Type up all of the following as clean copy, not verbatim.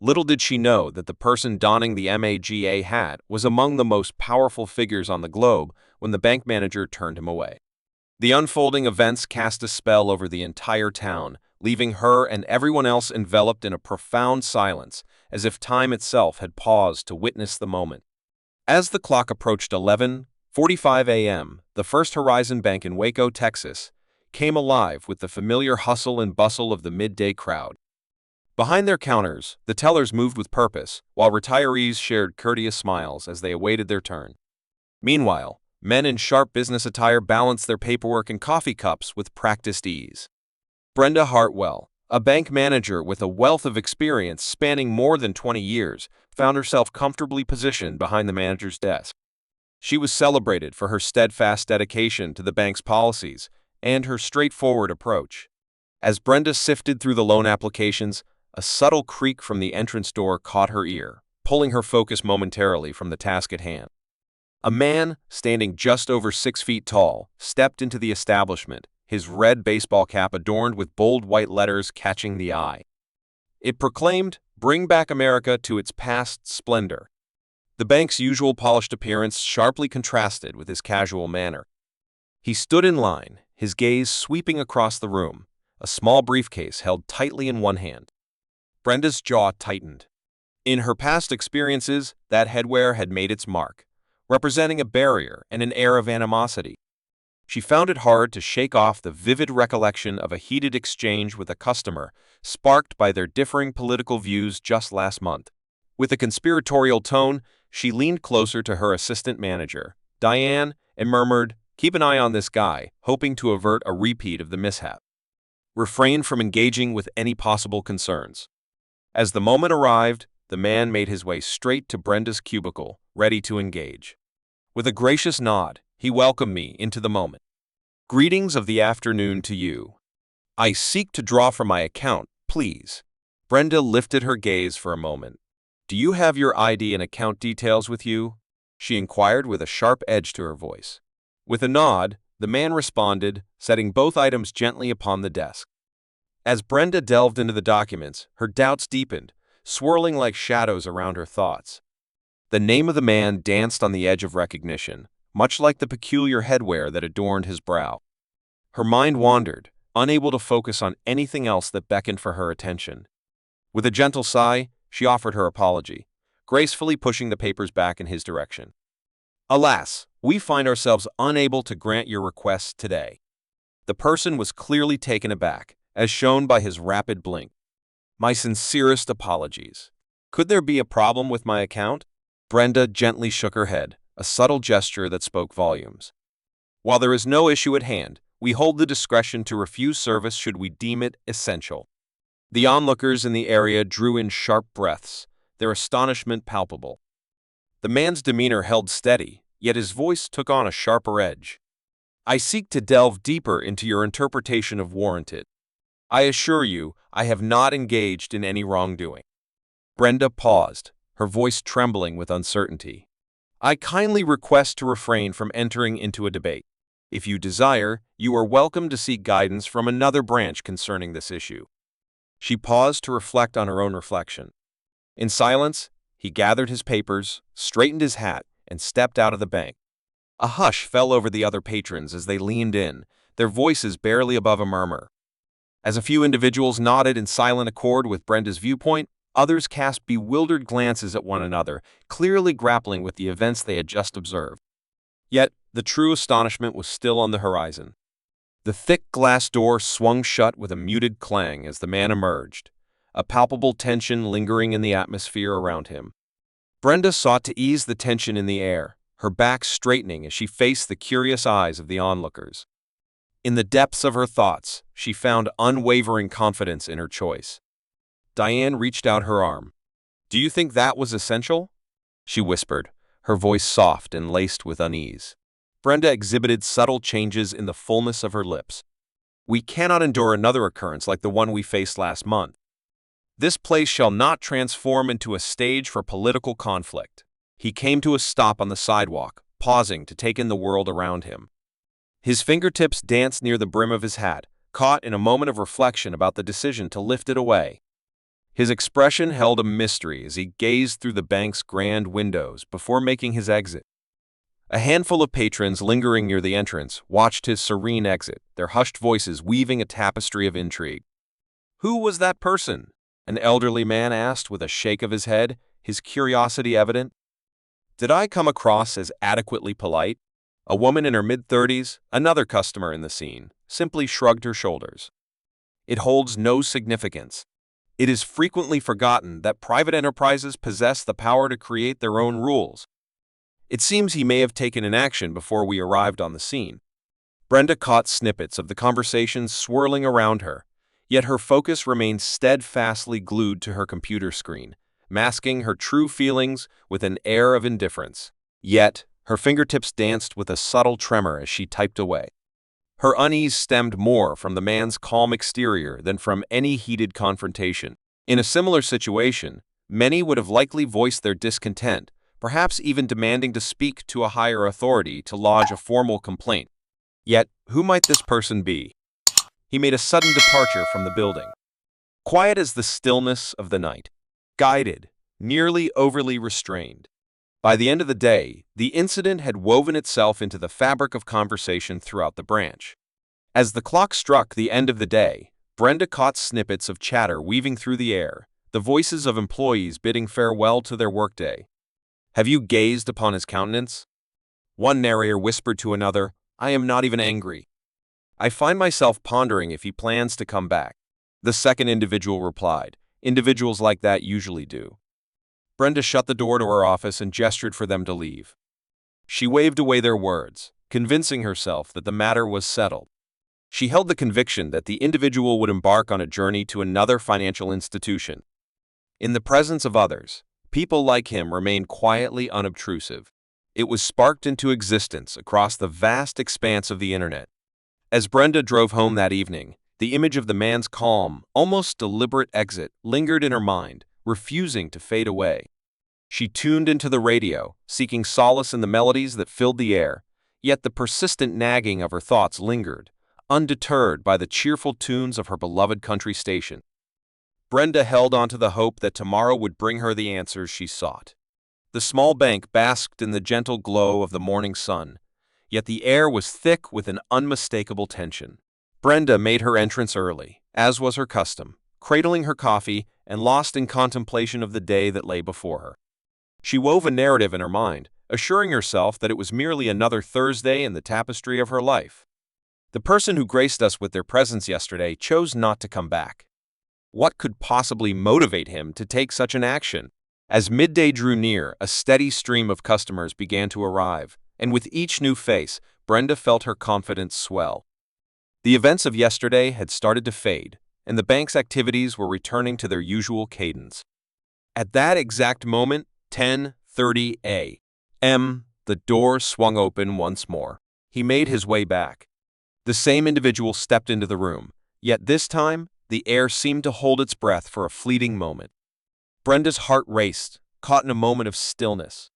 Little did she know that the person donning the MAGA hat was among the most powerful figures on the globe when the bank manager turned him away. The unfolding events cast a spell over the entire town, leaving her and everyone else enveloped in a profound silence, as if time itself had paused to witness the moment. As the clock approached 11:45 a.m., the First Horizon Bank in Waco, Texas, came alive with the familiar hustle and bustle of the midday crowd. Behind their counters, the tellers moved with purpose, while retirees shared courteous smiles as they awaited their turn. Meanwhile, men in sharp business attire balanced their paperwork and coffee cups with practiced ease. Brenda Hartwell, a bank manager with a wealth of experience spanning more than 20 years, found herself comfortably positioned behind the manager's desk. She was celebrated for her steadfast dedication to the bank's policies and her straightforward approach. As Brenda sifted through the loan applications, a subtle creak from the entrance door caught her ear, pulling her focus momentarily from the task at hand. A man, standing just over 6 feet tall, stepped into the establishment, his red baseball cap adorned with bold white letters catching the eye. It proclaimed, "Bring back America to its past splendor." The bank's usual polished appearance sharply contrasted with his casual manner. He stood in line, his gaze sweeping across the room, a small briefcase held tightly in one hand. Brenda's jaw tightened. In her past experiences, that headwear had made its mark, representing a barrier and an air of animosity. She found it hard to shake off the vivid recollection of a heated exchange with a customer, sparked by their differing political views just last month. With a conspiratorial tone, she leaned closer to her assistant manager, Diane, and murmured, "Keep an eye on this guy," hoping to avert a repeat of the mishap. Refrain from engaging with any possible concerns. As the moment arrived, the man made his way straight to Brenda's cubicle, ready to engage. With a gracious nod, he welcomed me into the moment. "Greetings of the afternoon to you. I seek to draw from my account, please." Brenda lifted her gaze for a moment. "Do you have your ID and account details with you?" she inquired with a sharp edge to her voice. With a nod, the man responded, setting both items gently upon the desk. As Brenda delved into the documents, her doubts deepened, swirling like shadows around her thoughts. The name of the man danced on the edge of recognition, much like the peculiar headwear that adorned his brow. Her mind wandered, unable to focus on anything else that beckoned for her attention. With a gentle sigh, she offered her apology, gracefully pushing the papers back in his direction. "Alas, we find ourselves unable to grant your request today." The person was clearly taken aback, as shown by his rapid blink. "My sincerest apologies. Could there be a problem with my account?" Brenda gently shook her head, a subtle gesture that spoke volumes. "While there is no issue at hand, we hold the discretion to refuse service should we deem it essential." The onlookers in the area drew in sharp breaths, their astonishment palpable. The man's demeanor held steady, yet his voice took on a sharper edge. "I seek to delve deeper into your interpretation of warranted. I assure you, I have not engaged in any wrongdoing." Brenda paused, her voice trembling with uncertainty. "I kindly request to refrain from entering into a debate. If you desire, you are welcome to seek guidance from another branch concerning this issue." She paused to reflect on her own reflection. In silence, he gathered his papers, straightened his hat, and stepped out of the bank. A hush fell over the other patrons as they leaned in, their voices barely above a murmur. As a few individuals nodded in silent accord with Brenda's viewpoint, others cast bewildered glances at one another, clearly grappling with the events they had just observed. Yet, the true astonishment was still on the horizon. The thick glass door swung shut with a muted clang as the man emerged, a palpable tension lingering in the atmosphere around him. Brenda sought to ease the tension in the air, her back straightening as she faced the curious eyes of the onlookers. In the depths of her thoughts, she found unwavering confidence in her choice. Diane reached out her arm. "Do you think that was essential?" she whispered, her voice soft and laced with unease. Brenda exhibited subtle changes in the fullness of her lips. "We cannot endure another occurrence like the one we faced last month. This place shall not transform into a stage for political conflict." He came to a stop on the sidewalk, pausing to take in the world around him. His fingertips danced near the brim of his hat, caught in a moment of reflection about the decision to lift it away. His expression held a mystery as he gazed through the bank's grand windows before making his exit. A handful of patrons lingering near the entrance watched his serene exit, their hushed voices weaving a tapestry of intrigue. "Who was that person?" an elderly man asked with a shake of his head, his curiosity evident. "Did I come across as adequately polite?" A woman in her mid-30s, another customer in the scene, simply shrugged her shoulders. "It holds no significance. It is frequently forgotten that private enterprises possess the power to create their own rules." It seems he may have taken an action before we arrived on the scene. Brenda caught snippets of the conversations swirling around her, yet her focus remained steadfastly glued to her computer screen, masking her true feelings with an air of indifference. Yet, her fingertips danced with a subtle tremor as she typed away. Her unease stemmed more from the man's calm exterior than from any heated confrontation. In a similar situation, many would have likely voiced their discontent, perhaps even demanding to speak to a higher authority to lodge a formal complaint. Yet, who might this person be? He made a sudden departure from the building. Quiet as the stillness of the night, guided, nearly overly restrained. By the end of the day, the incident had woven itself into the fabric of conversation throughout the branch. As the clock struck the end of the day, Brenda caught snippets of chatter weaving through the air, the voices of employees bidding farewell to their workday. "Have you gazed upon his countenance?" One narrator whispered to another, "I am not even angry. I find myself pondering if he plans to come back." The second individual replied, "Individuals like that usually do." Brenda shut the door to her office and gestured for them to leave. She waved away their words, convincing herself that the matter was settled. She held the conviction that the individual would embark on a journey to another financial institution. In the presence of others, people like him remained quietly unobtrusive. It was sparked into existence across the vast expanse of the internet. As Brenda drove home that evening, the image of the man's calm, almost deliberate exit lingered in her mind, refusing to fade away. She tuned into the radio, seeking solace in the melodies that filled the air, yet the persistent nagging of her thoughts lingered, undeterred by the cheerful tunes of her beloved country station. Brenda held on to the hope that tomorrow would bring her the answers she sought. The small bank basked in the gentle glow of the morning sun, yet the air was thick with an unmistakable tension. Brenda made her entrance early, as was her custom, cradling her coffee and lost in contemplation of the day that lay before her. She wove a narrative in her mind, assuring herself that it was merely another Thursday in the tapestry of her life. The person who graced us with their presence yesterday chose not to come back. What could possibly motivate him to take such an action? As midday drew near, a steady stream of customers began to arrive, and with each new face, Brenda felt her confidence swell. The events of yesterday had started to fade, and the bank's activities were returning to their usual cadence. At that exact moment, 10:30 a.m., the door swung open once more. He made his way back. The same individual stepped into the room, yet this time, the air seemed to hold its breath for a fleeting moment. Brenda's heart raced, caught in a moment of stillness.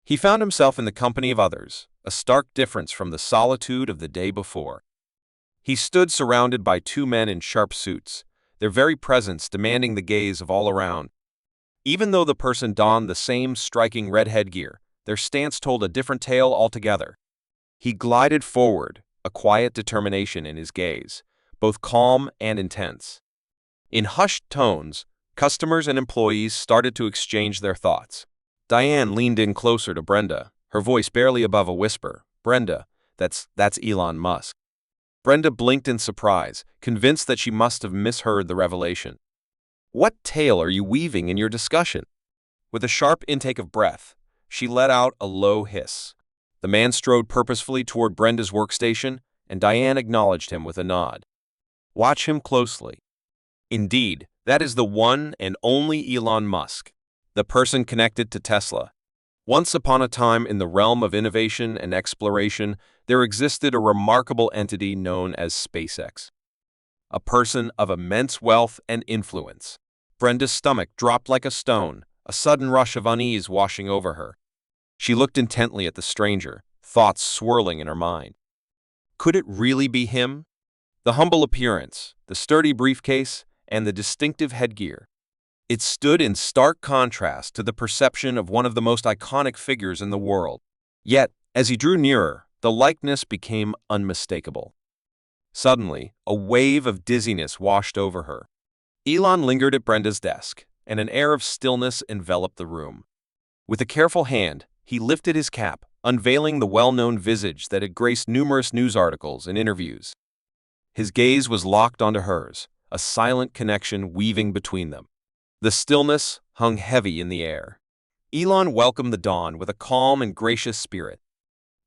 He found himself in the company of others, a stark difference from the solitude of the day before. He stood surrounded by two men in sharp suits, their very presence demanding the gaze of all around. Even though the person donned the same striking red headgear, their stance told a different tale altogether. He glided forward, a quiet determination in his gaze, both calm and intense. In hushed tones, customers and employees started to exchange their thoughts. Diane leaned in closer to Brenda, her voice barely above a whisper. "Brenda, that's Elon Musk." Brenda blinked in surprise, convinced that she must have misheard the revelation. "What tale are you weaving in your discussion?" With a sharp intake of breath, she let out a low hiss. The man strode purposefully toward Brenda's workstation, and Diane acknowledged him with a nod. "Watch him closely." Indeed, that is the one and only Elon Musk, the person connected to Tesla. Once upon a time in the realm of innovation and exploration, there existed a remarkable entity known as SpaceX. A person of immense wealth and influence. Brenda's stomach dropped like a stone, a sudden rush of unease washing over her. She looked intently at the stranger, thoughts swirling in her mind. Could it really be him? The humble appearance, the sturdy briefcase, and the distinctive headgear. It stood in stark contrast to the perception of one of the most iconic figures in the world. Yet, as he drew nearer, the likeness became unmistakable. Suddenly, a wave of dizziness washed over her. Elon lingered at Brenda's desk, and an air of stillness enveloped the room. With a careful hand, he lifted his cap, unveiling the well-known visage that had graced numerous news articles and interviews. His gaze was locked onto hers, a silent connection weaving between them. The stillness hung heavy in the air. Elon welcomed the dawn with a calm and gracious spirit.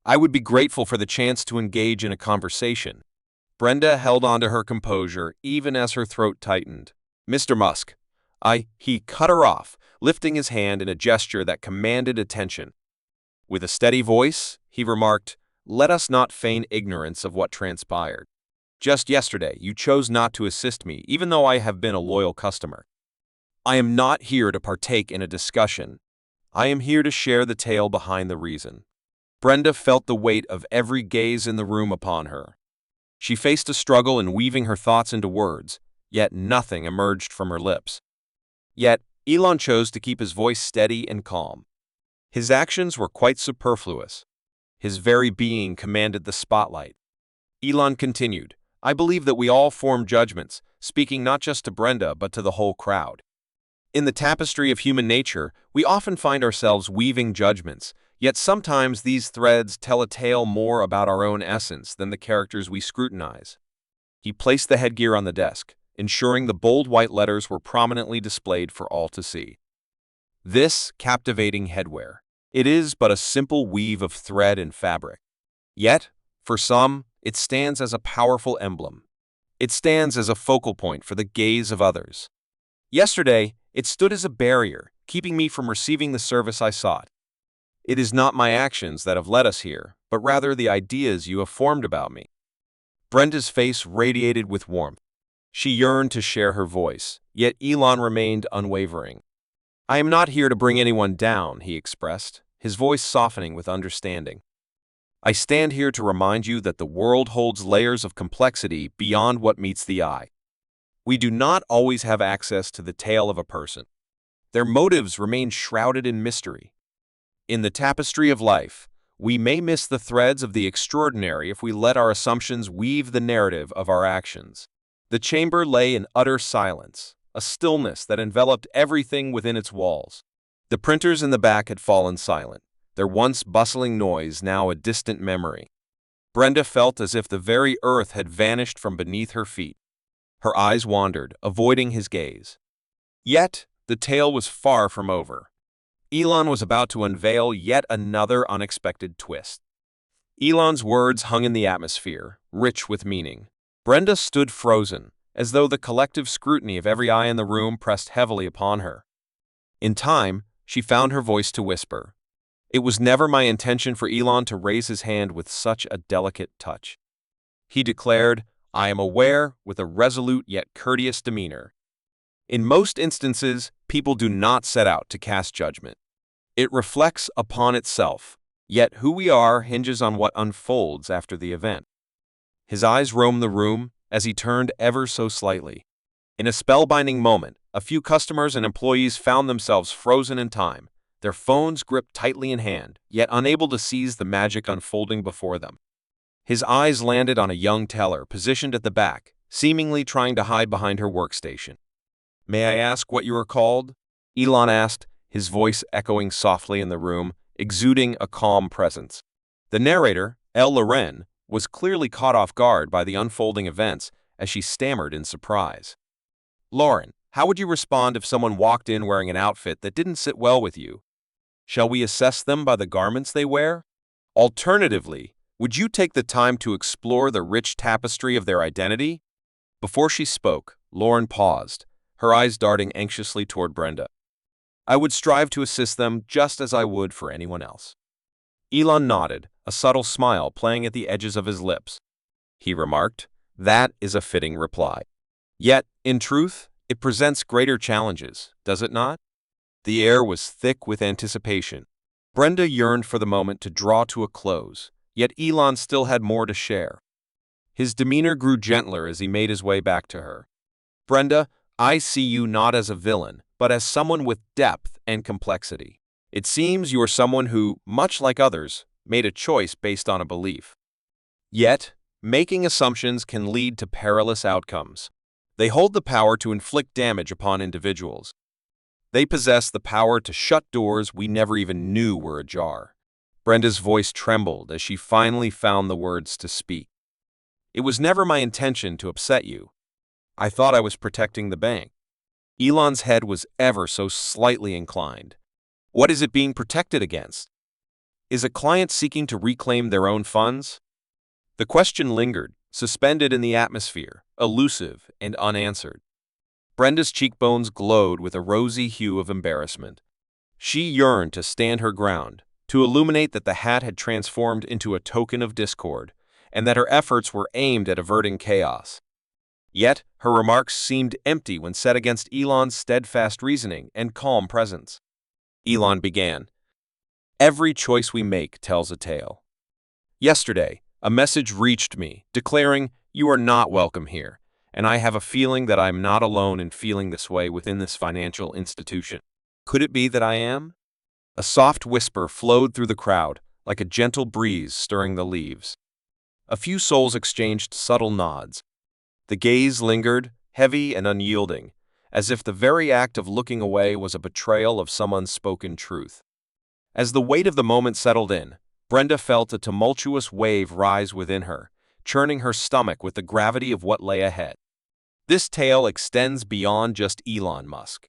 "I would be grateful for the chance to engage in a conversation." Brenda held on to her composure even as her throat tightened. "Mr. Musk, he cut her off, lifting his hand in a gesture that commanded attention. With a steady voice, he remarked, "Let us not feign ignorance of what transpired. Just yesterday, you chose not to assist me, even though I have been a loyal customer. I am not here to partake in a discussion. I am here to share the tale behind the reason." Brenda felt the weight of every gaze in the room upon her. She faced a struggle in weaving her thoughts into words, yet nothing emerged from her lips. Yet, Elon chose to keep his voice steady and calm. His actions were quite superfluous. His very being commanded the spotlight. Elon continued, "I believe that we all form judgments, speaking not just to Brenda but to the whole crowd. In the tapestry of human nature, we often find ourselves weaving judgments, yet sometimes these threads tell a tale more about our own essence than the characters we scrutinize." He placed the headgear on the desk, ensuring the bold white letters were prominently displayed for all to see. This captivating headwear. It is but a simple weave of thread and fabric. Yet, for some, it stands as a powerful emblem. It stands as a focal point for the gaze of others. Yesterday, it stood as a barrier, keeping me from receiving the service I sought. It is not my actions that have led us here, but rather the ideas you have formed about me. Brenda's face radiated with warmth. She yearned to share her voice, yet Elon remained unwavering. "I am not here to bring anyone down," he expressed, his voice softening with understanding. "I stand here to remind you that the world holds layers of complexity beyond what meets the eye. We do not always have access to the tale of a person. Their motives remain shrouded in mystery. In the tapestry of life, we may miss the threads of the extraordinary if we let our assumptions weave the narrative of our actions." The chamber lay in utter silence, a stillness that enveloped everything within its walls. The printers in the back had fallen silent, their once bustling noise now a distant memory. Brenda felt as if the very earth had vanished from beneath her feet. Her eyes wandered, avoiding his gaze. Yet, the tale was far from over. Elon was about to unveil yet another unexpected twist. Elon's words hung in the atmosphere, rich with meaning. Brenda stood frozen, as though the collective scrutiny of every eye in the room pressed heavily upon her. In time, she found her voice to whisper. "It was never my intention for Elon to raise his hand with such a delicate touch." He declared, "I am aware," with a resolute yet courteous demeanor. In most instances, people do not set out to cast judgment. It reflects upon itself, yet who we are hinges on what unfolds after the event. His eyes roamed the room as he turned ever so slightly. In a spellbinding moment, a few customers and employees found themselves frozen in time, their phones gripped tightly in hand, yet unable to seize the magic unfolding before them. His eyes landed on a young teller positioned at the back, seemingly trying to hide behind her workstation. "May I ask what you are called?" Elon asked, his voice echoing softly in the room, exuding a calm presence. The narrator, Loren, was clearly caught off guard by the unfolding events as she stammered in surprise. "Lauren, how would you respond if someone walked in wearing an outfit that didn't sit well with you? Shall we assess them by the garments they wear? Alternatively, would you take the time to explore the rich tapestry of their identity?" Before she spoke, Lauren paused, her eyes darting anxiously toward Brenda. "I would strive to assist them just as I would for anyone else." Elon nodded, a subtle smile playing at the edges of his lips. He remarked, "That is a fitting reply. Yet, in truth, it presents greater challenges, does it not?" The air was thick with anticipation. Brenda yearned for the moment to draw to a close, yet Elon still had more to share. His demeanor grew gentler as he made his way back to her. "Brenda, I see you not as a villain, but as someone with depth and complexity. It seems you are someone who, much like others, made a choice based on a belief. Yet, making assumptions can lead to perilous outcomes. They hold the power to inflict damage upon individuals. They possess the power to shut doors we never even knew were ajar. Brenda's voice trembled as she finally found the words to speak. It was never my intention to upset you. I thought I was protecting the bank. Elon's head was ever so slightly inclined. What is it being protected against? Is a client seeking to reclaim their own funds? The question lingered, suspended in the atmosphere, elusive and unanswered. Brenda's cheekbones glowed with a rosy hue of embarrassment. She yearned to stand her ground, to illuminate that the hat had transformed into a token of discord, and that her efforts were aimed at averting chaos. Yet, her remarks seemed empty when set against Elon's steadfast reasoning and calm presence. Elon began, "Every choice we make tells a tale. Yesterday, a message reached me declaring, 'You are not welcome here,' and I have a feeling that I am not alone in feeling this way within this financial institution. Could it be that I am?" A soft whisper flowed through the crowd, like a gentle breeze stirring the leaves. A few souls exchanged subtle nods. The gaze lingered, heavy and unyielding, as if the very act of looking away was a betrayal of some unspoken truth. As the weight of the moment settled in, Brenda felt a tumultuous wave rise within her, churning her stomach with the gravity of what lay ahead. This tale extends beyond just Elon Musk.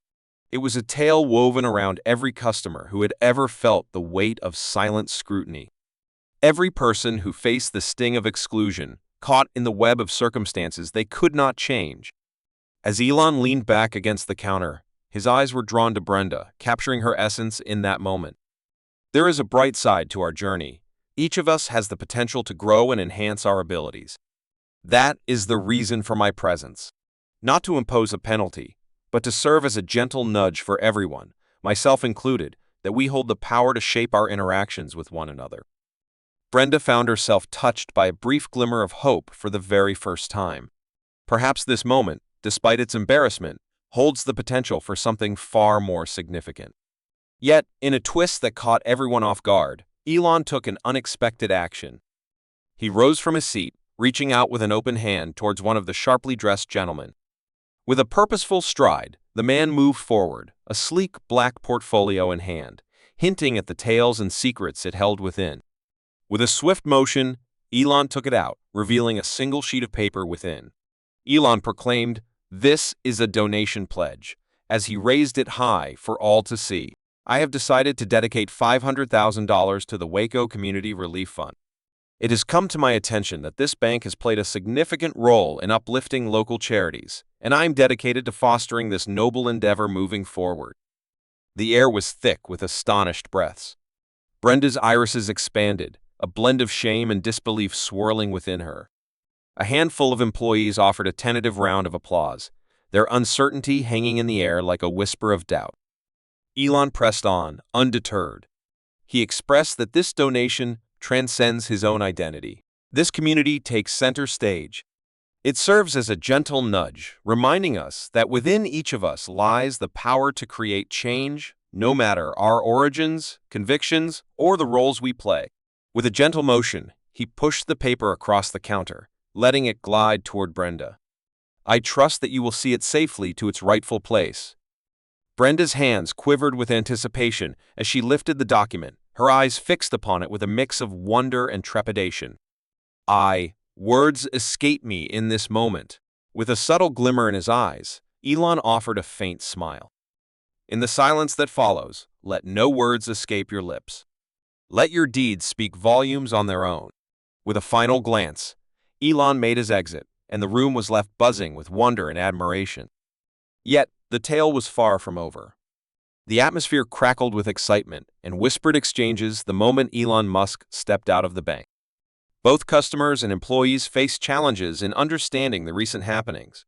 It was a tale woven around every customer who had ever felt the weight of silent scrutiny. Every person who faced the sting of exclusion, caught in the web of circumstances they could not change. As Elon leaned back against the counter, his eyes were drawn to Brenda, capturing her essence in that moment. There is a bright side to our journey. Each of us has the potential to grow and enhance our abilities. That is the reason for my presence. Not to impose a penalty, but to serve as a gentle nudge for everyone, myself included, that we hold the power to shape our interactions with one another. Brenda found herself touched by a brief glimmer of hope for the very first time. Perhaps this moment, despite its embarrassment, holds the potential for something far more significant. Yet, in a twist that caught everyone off guard, Elon took an unexpected action. He rose from his seat, reaching out with an open hand towards one of the sharply dressed gentlemen. With a purposeful stride, the man moved forward, a sleek black portfolio in hand, hinting at the tales and secrets it held within. With a swift motion, Elon took it out, revealing a single sheet of paper within. Elon proclaimed, "This is a donation pledge," as he raised it high for all to see. "I have decided to dedicate $500,000 to the Waco Community Relief Fund. It has come to my attention that this bank has played a significant role in uplifting local charities, and I am dedicated to fostering this noble endeavor moving forward." The air was thick with astonished breaths. Brenda's irises expanded, a blend of shame and disbelief swirling within her. A handful of employees offered a tentative round of applause, their uncertainty hanging in the air like a whisper of doubt. Elon pressed on, undeterred. He expressed that this donation transcends his own identity. This community takes center stage. It serves as a gentle nudge, reminding us that within each of us lies the power to create change, no matter our origins, convictions, or the roles we play. With a gentle motion, he pushed the paper across the counter, letting it glide toward Brenda. "I trust that you will see it safely to its rightful place." Brenda's hands quivered with anticipation as she lifted the document, her eyes fixed upon it with a mix of wonder and trepidation. Words escape me in this moment." With a subtle glimmer in his eyes, Elon offered a faint smile. "In the silence that follows, let no words escape your lips. Let your deeds speak volumes on their own." With a final glance, Elon made his exit, and the room was left buzzing with wonder and admiration. Yet, the tale was far from over. The atmosphere crackled with excitement and whispered exchanges the moment Elon Musk stepped out of the bank. Both customers and employees faced challenges in understanding the recent happenings.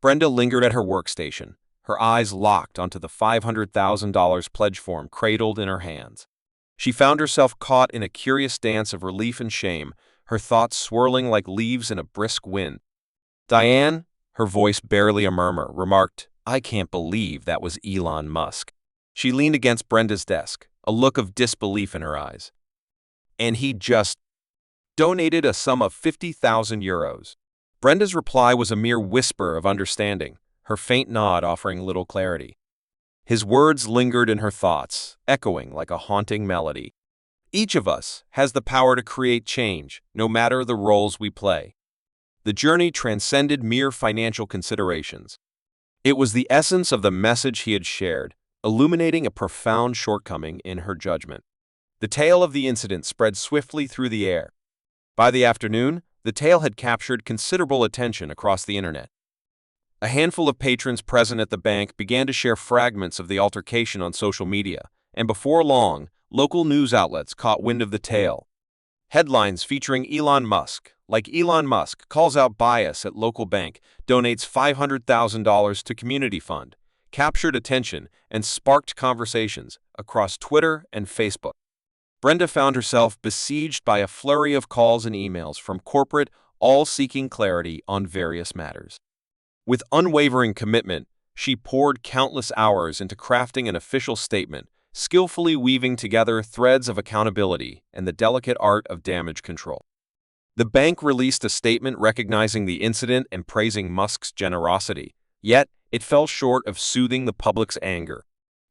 Brenda lingered at her workstation, her eyes locked onto the $500,000 pledge form cradled in her hands. She found herself caught in a curious dance of relief and shame, her thoughts swirling like leaves in a brisk wind. Diane, her voice barely a murmur, remarked, I can't believe that was Elon Musk. She leaned against Brenda's desk, a look of disbelief in her eyes. And he just donated a sum of 50,000 euros. Brenda's reply was a mere whisper of understanding, her faint nod offering little clarity. His words lingered in her thoughts, echoing like a haunting melody. Each of us has the power to create change, no matter the roles we play. The journey transcended mere financial considerations. It was the essence of the message he had shared, illuminating a profound shortcoming in her judgment. The tale of the incident spread swiftly through the air. By the afternoon, the tale had captured considerable attention across the internet. A handful of patrons present at the bank began to share fragments of the altercation on social media, and before long, local news outlets caught wind of the tale. Headlines featuring Elon Musk, like Elon Musk calls out bias at local bank, donates $500,000 to community fund, captured attention and sparked conversations across Twitter and Facebook. Brenda found herself besieged by a flurry of calls and emails from corporate, all seeking clarity on various matters. With unwavering commitment, she poured countless hours into crafting an official statement, skillfully weaving together threads of accountability and the delicate art of damage control. The bank released a statement recognizing the incident and praising Musk's generosity, yet it fell short of soothing the public's anger.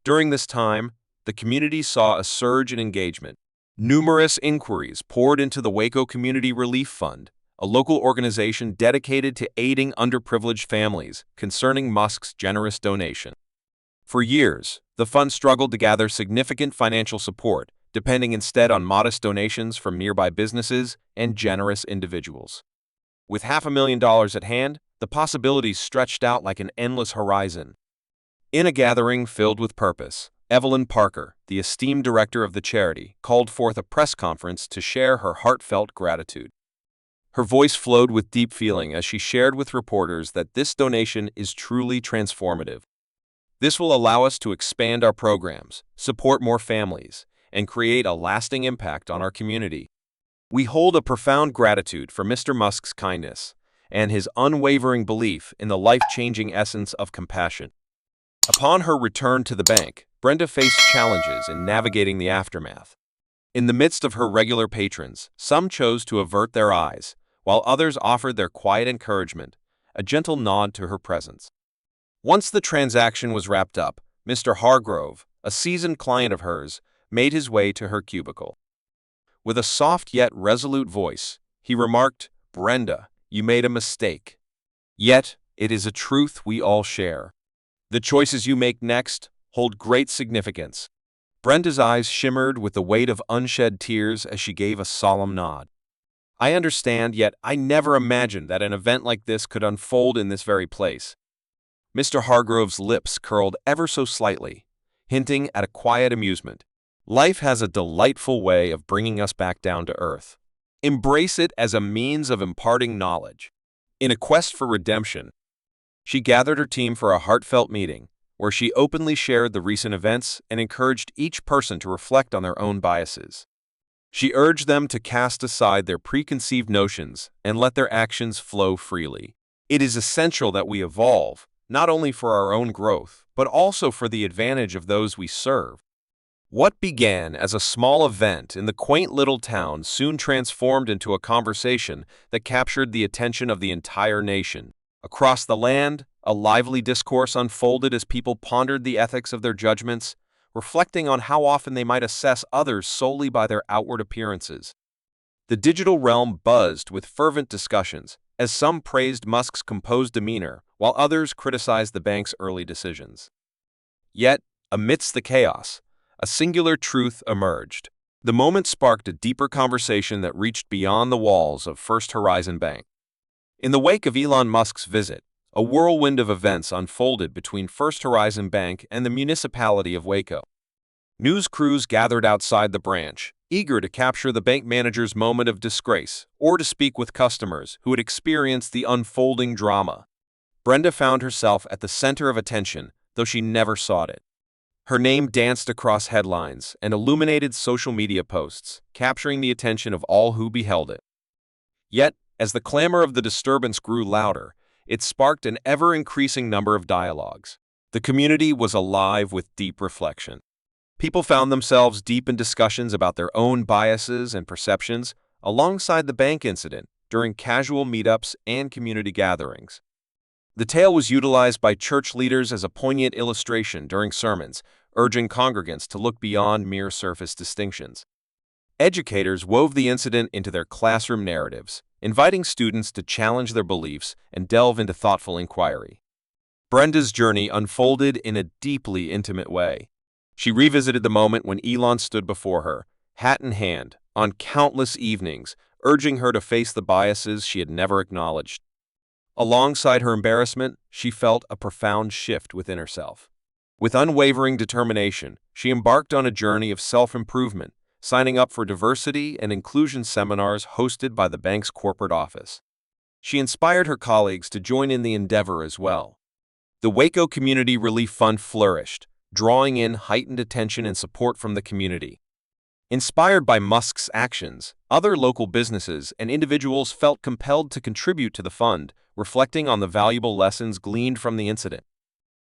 During this time, the community saw a surge in engagement. Numerous inquiries poured into the Waco Community Relief Fund, a local organization dedicated to aiding underprivileged families, concerning Musk's generous donation. For years, the fund struggled to gather significant financial support, depending instead on modest donations from nearby businesses and generous individuals. With $500,000 at hand, the possibilities stretched out like an endless horizon. In a gathering filled with purpose, Evelyn Parker, the esteemed director of the charity, called forth a press conference to share her heartfelt gratitude. Her voice flowed with deep feeling as she shared with reporters that this donation is truly transformative. This will allow us to expand our programs, support more families, and create a lasting impact on our community. We hold a profound gratitude for Mr. Musk's kindness and his unwavering belief in the life-changing essence of compassion. Upon her return to the bank, Brenda faced challenges in navigating the aftermath. In the midst of her regular patrons, some chose to avert their eyes, while others offered their quiet encouragement, a gentle nod to her presence. Once the transaction was wrapped up, Mr. Hargrove, a seasoned client of hers, made his way to her cubicle. With a soft yet resolute voice, he remarked, "Brenda, you made a mistake. Yet, it is a truth we all share. The choices you make next hold great significance." Brenda's eyes shimmered with the weight of unshed tears as she gave a solemn nod. "I understand, yet I never imagined that an event like this could unfold in this very place." Mr. Hargrove's lips curled ever so slightly, hinting at a quiet amusement. Life has a delightful way of bringing us back down to earth. Embrace it as a means of imparting knowledge. In a quest for redemption, she gathered her team for a heartfelt meeting, where she openly shared the recent events and encouraged each person to reflect on their own biases. She urged them to cast aside their preconceived notions and let their actions flow freely. It is essential that we evolve, not only for our own growth, but also for the advantage of those we serve. What began as a small event in the quaint little town soon transformed into a conversation that captured the attention of the entire nation. Across the land, a lively discourse unfolded as people pondered the ethics of their judgments, reflecting on how often they might assess others solely by their outward appearances. The digital realm buzzed with fervent discussions, as some praised Musk's composed demeanor, while others criticized the bank's early decisions. Yet, amidst the chaos, a singular truth emerged. The moment sparked a deeper conversation that reached beyond the walls of First Horizon Bank. In the wake of Elon Musk's visit, a whirlwind of events unfolded between First Horizon Bank and the municipality of Waco. News crews gathered outside the branch, eager to capture the bank manager's moment of disgrace or to speak with customers who had experienced the unfolding drama. Brenda found herself at the center of attention, though she never sought it. Her name danced across headlines and illuminated social media posts, capturing the attention of all who beheld it. Yet, as the clamor of the disturbance grew louder, it sparked an ever-increasing number of dialogues. The community was alive with deep reflection. People found themselves deep in discussions about their own biases and perceptions alongside the bank incident during casual meetups and community gatherings. The tale was utilized by church leaders as a poignant illustration during sermons, urging congregants to look beyond mere surface distinctions. Educators wove the incident into their classroom narratives, inviting students to challenge their beliefs and delve into thoughtful inquiry. Brenda's journey unfolded in a deeply intimate way. She revisited the moment when Elon stood before her, hat in hand, on countless evenings, urging her to face the biases she had never acknowledged. Alongside her embarrassment, she felt a profound shift within herself. With unwavering determination, she embarked on a journey of self-improvement, signing up for diversity and inclusion seminars hosted by the bank's corporate office. She inspired her colleagues to join in the endeavor as well. The Waco Community Relief Fund flourished, drawing in heightened attention and support from the community. Inspired by Musk's actions, other local businesses and individuals felt compelled to contribute to the fund, reflecting on the valuable lessons gleaned from the incident.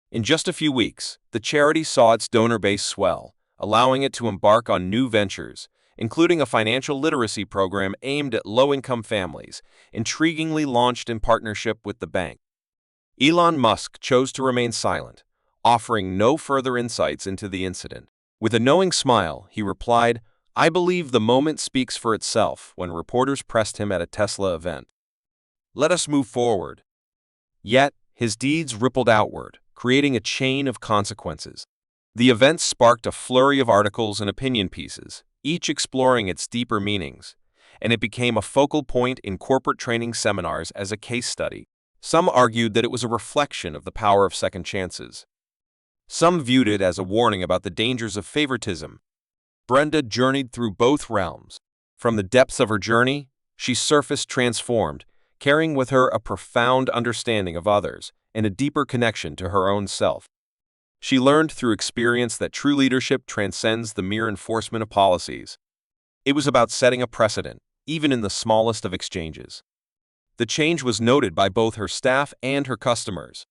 In just a few weeks, the charity saw its donor base swell, allowing it to embark on new ventures, including a financial literacy program aimed at low-income families, intriguingly launched in partnership with the bank. Elon Musk chose to remain silent, offering no further insights into the incident. With a knowing smile, he replied, "I believe the moment speaks for itself," when reporters pressed him at a Tesla event. "Let us move forward." Yet, his deeds rippled outward, creating a chain of consequences. The event sparked a flurry of articles and opinion pieces, each exploring its deeper meanings, and it became a focal point in corporate training seminars as a case study. Some argued that it was a reflection of the power of second chances. Some viewed it as a warning about the dangers of favoritism. Brenda journeyed through both realms. From the depths of her journey, she surfaced transformed, carrying with her a profound understanding of others and a deeper connection to her own self. She learned through experience that true leadership transcends the mere enforcement of policies. It was about setting a precedent, even in the smallest of exchanges. The change was noted by both her staff and her customers.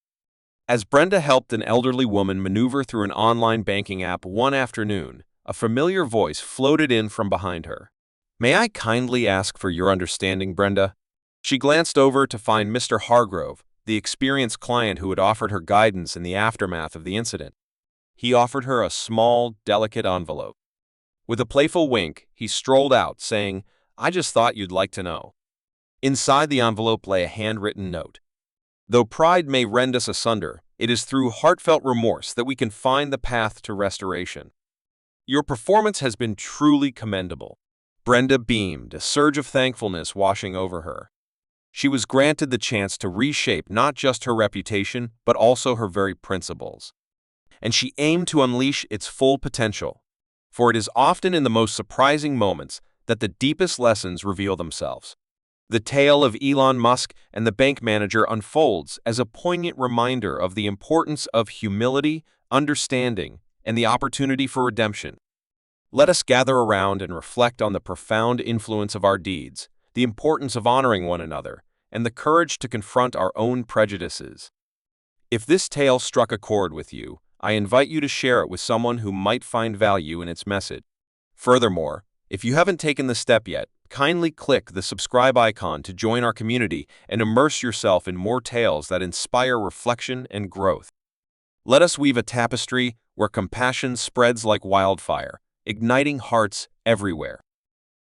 As Brenda helped an elderly woman maneuver through an online banking app one afternoon, a familiar voice floated in from behind her. "May I kindly ask for your understanding, Brenda?" She glanced over to find Mr. Hargrove, the experienced client who had offered her guidance in the aftermath of the incident. He offered her a small, delicate envelope. With a playful wink, he strolled out, saying, "I just thought you'd like to know." Inside the envelope lay a handwritten note. "Though pride may rend us asunder, it is through heartfelt remorse that we can find the path to restoration. Your performance has been truly commendable." Brenda beamed, a surge of thankfulness washing over her. She was granted the chance to reshape not just her reputation, but also her very principles. And she aimed to unleash its full potential. For it is often in the most surprising moments that the deepest lessons reveal themselves. The tale of Elon Musk and the bank manager unfolds as a poignant reminder of the importance of humility, understanding, and the opportunity for redemption. Let us gather around and reflect on the profound influence of our deeds, the importance of honoring one another, and the courage to confront our own prejudices. If this tale struck a chord with you, I invite you to share it with someone who might find value in its message. Furthermore, if you haven't taken the step yet, kindly click the subscribe icon to join our community and immerse yourself in more tales that inspire reflection and growth. Let us weave a tapestry where compassion spreads like wildfire, igniting hearts everywhere.